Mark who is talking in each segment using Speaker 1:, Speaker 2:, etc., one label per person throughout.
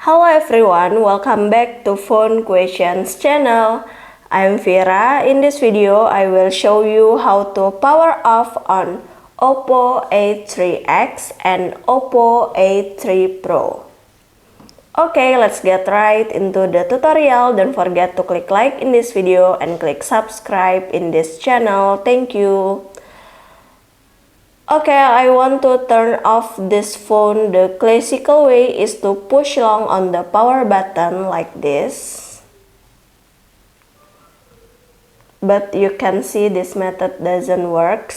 Speaker 1: Hello everyone, welcome back to Phone Questions channel. I'm Vera. In this video, I will show you how to power off on Oppo A3x and Oppo A3 Pro. Okay, let's get right into the tutorial. Don't forget to click like in this video and click subscribe in this channel. Thank you. Okay, I want to turn off this phone. The classical way is to push long on the power button like this. But you can see this method doesn't work.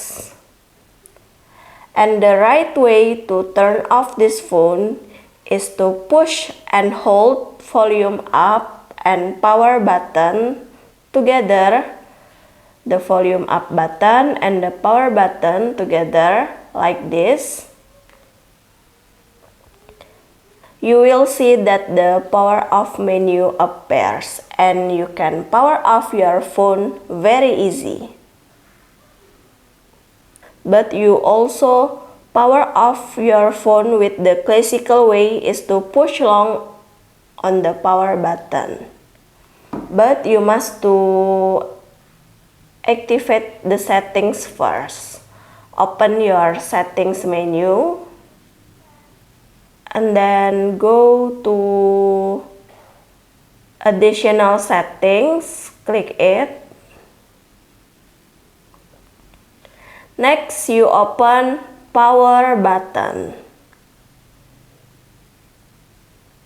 Speaker 1: And the right way to turn off this phone is to push and hold volume up and power button together. The volume up button and the power button together like this. You will see that the power off menu appears and you can power off your phone very easy. But you also power off your phone with the classical way is to push long on the power button. But you must to activate the settings first. Open your settings menu and then go to additional settings, click it. Next, you open power button.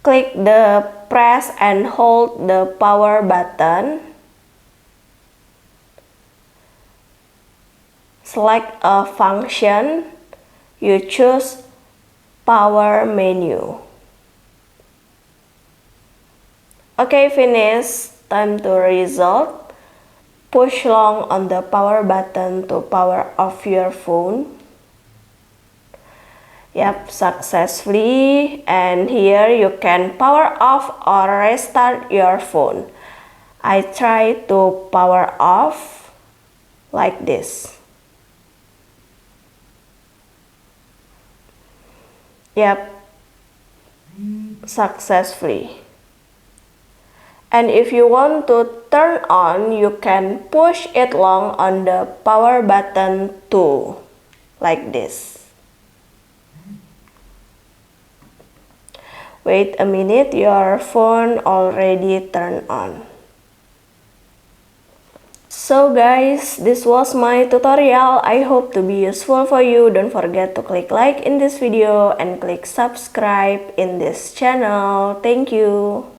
Speaker 1: Click the press and hold the power button. Select a function, you choose power menu. Okay, finish. Time to result. Push long on the power button to power off your phone. Yep, successfully. And here you can power off or restart your phone. I try to power off like this. Yep, successfully. And if you want to turn on, you can push it long on the power button too, like this. Wait a minute, your phone already turned on. So guys, this was my tutorial. I hope to be useful for you. Don't forget to click like in this video and click subscribe in this channel. Thank you.